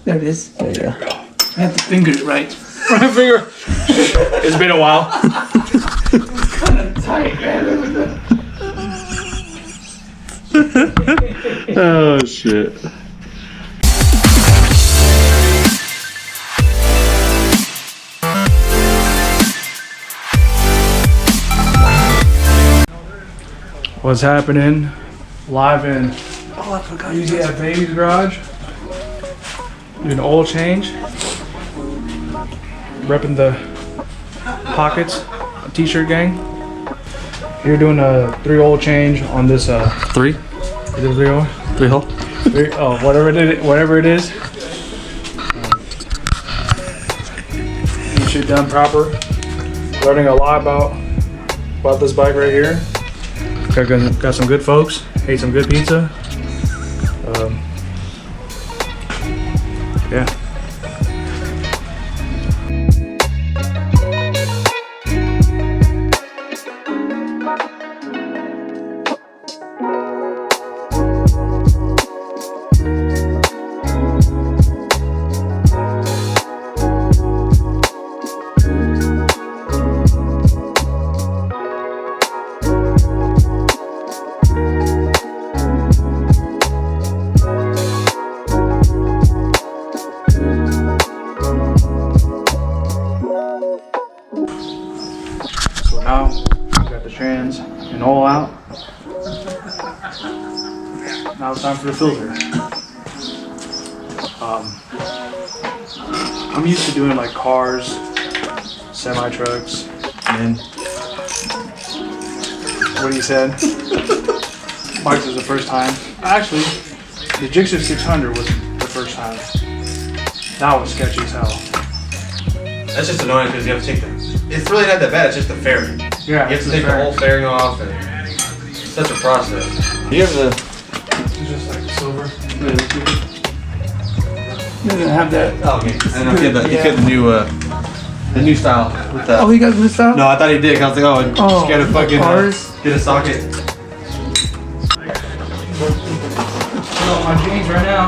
There it is. There you go. I have to finger it right. Front finger. It's been a while. It's kind of tight, man. Oh shit. What's happening? Live in Oh, I forgot. Easy at Baby's garage. Doing an oil change. Repping the Pockets t-shirt gang. Here doing a 3 oil change on this 3? is it 3 oil? 3 hole? 3, oh, whatever it is. Get shit done proper. Learning a lot about this bike right here. Got some good folks. Ate some good pizza. Yeah. Now we got the trans and all out. Now it's time for the filter. I'm used to doing like cars, semi trucks, and then what he said. Bikes was the first time. Actually, the Gixxer 600 was the first time. That was sketchy as hell. That's just annoying because you have to take the. It's really not that bad. It's just the fairing. Yeah, You have to take the whole fairing off, and it's such a process. You have the. It's just like silver. He doesn't have that. Oh, okay. I don't know if you had the new style with the. Oh, he got this out? No, I thought he did. I was like, oh, just gotta fucking get a socket. My jeans right now.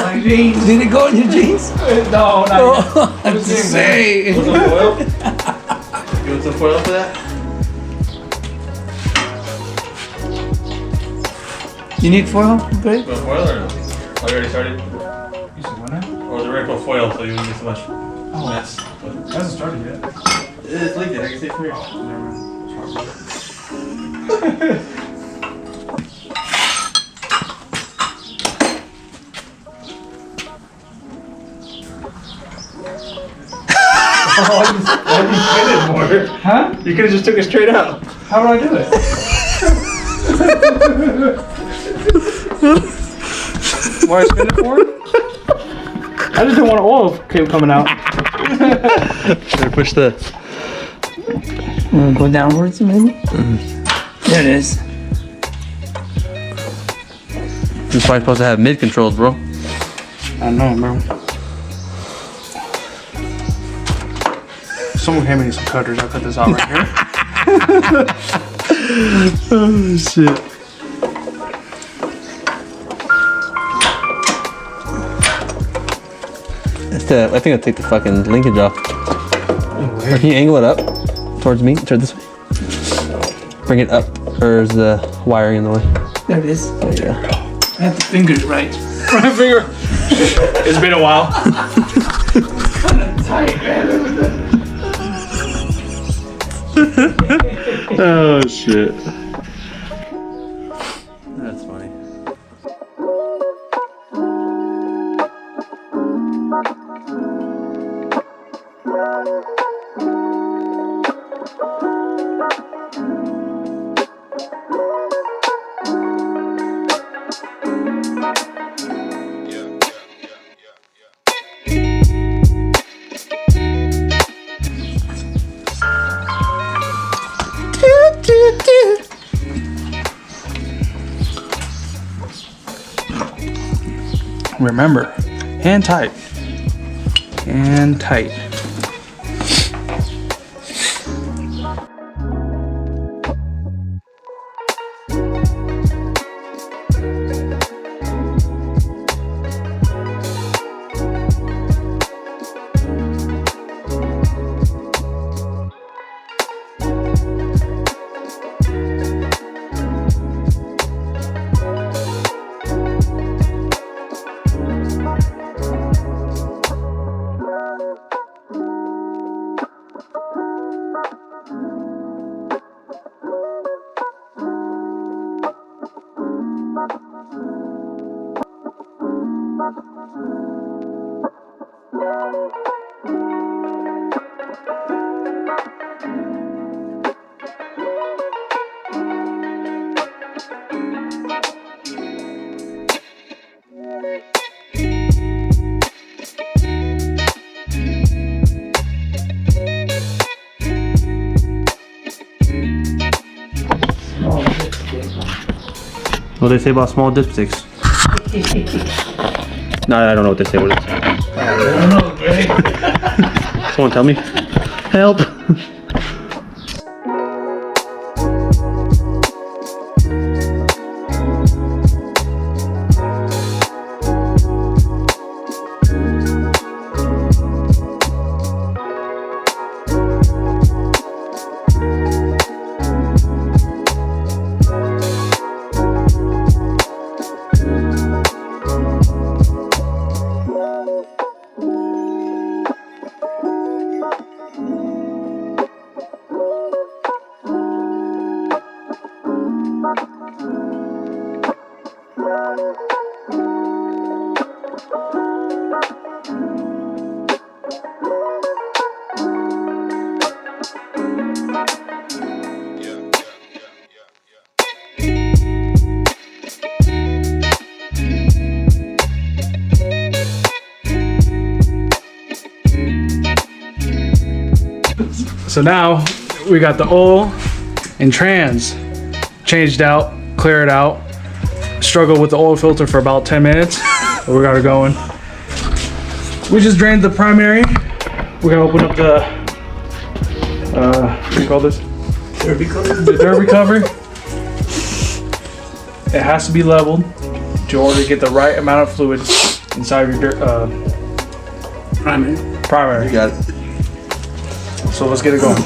My jeans. Did it go in your jeans? No, not yet. Oh, I'm just saying. Want some foil? You want some foil for that? You need foil, babe? You want foil or no? Oh, you already started? You said what now? Or the regular foil so you wouldn't get so much mess. It hasn't started yet. It's leaked. I can see it from here. Why did you spin it more? Huh? You could have just took it straight out. How do I do it? Why I spin it for? I just didn't want oil coming out. Should I push the. Go downwards, maybe? There it is. This bike's supposed to have mid controls, bro. I know, bro. Someone hand me some cutters. I'll cut this out right here. Oh shit. I think I'll take the fucking linkage off. Or can you angle it up towards me? Turn this way. Bring it up, or is the wiring in the way? There it is. There you go. I have to finger it right. Front finger. It's been a while. It's kind of tight, man. Oh shit. That's funny. Remember, hand tight. Hand tight. What do they say about small dipsticks? No, I don't know what they say. What is it? I don't know, Greg. Someone tell me. Help. So now we got the oil and trans changed out, cleared out. Struggled with the oil filter for about 10 minutes, but we got it going. We just drained the primary. We're gonna open up the, what do you call this? Derby cover. The derby cover. It has to be leveled in order to get the right amount of fluid inside of your primary. You got it. So let's get it going.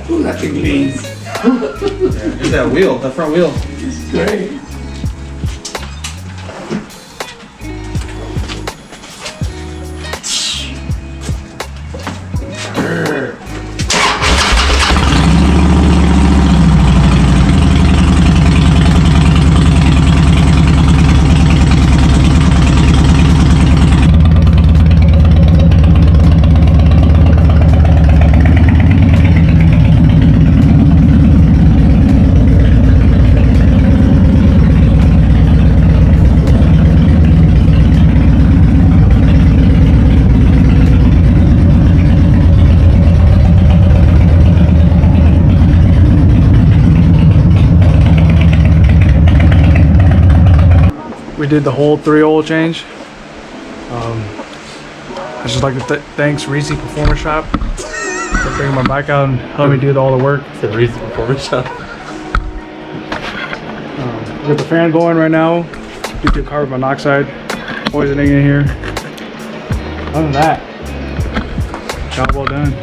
Nothing means. Here's that wheel, that front wheel. It's great. We did the whole 3 oil change. I just like to thanks Reezy Performance Shop for bringing my bike out and helping me do all the work. The Reezy Performance Shop. Got the fan going right now due to carbon monoxide poisoning in here. Other than that, job well done.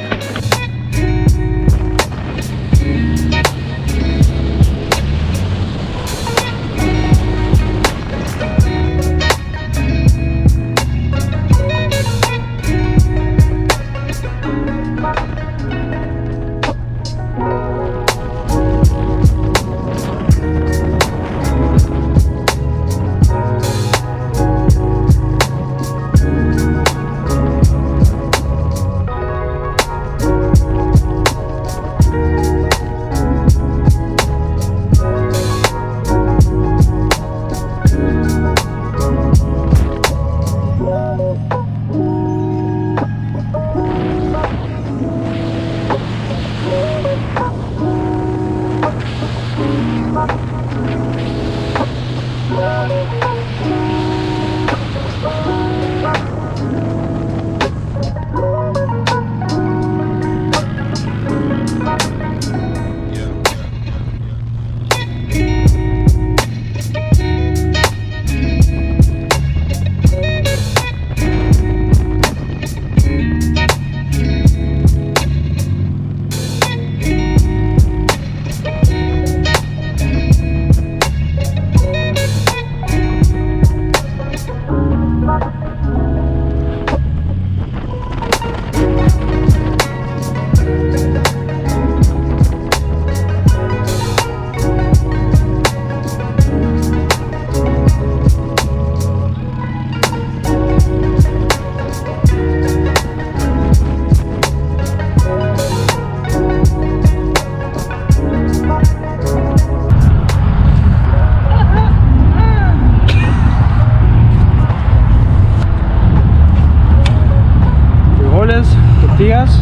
Tortillas.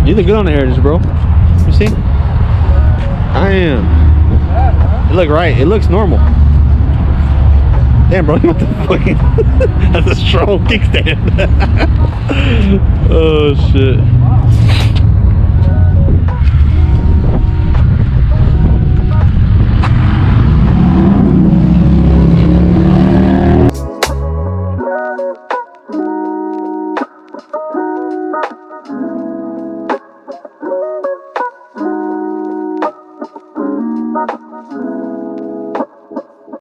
You look good on the heritage, bro. You see? I am. It look right. It looks normal. Damn, bro, you want the fucking... That's a strong kickstand. Oh, shit.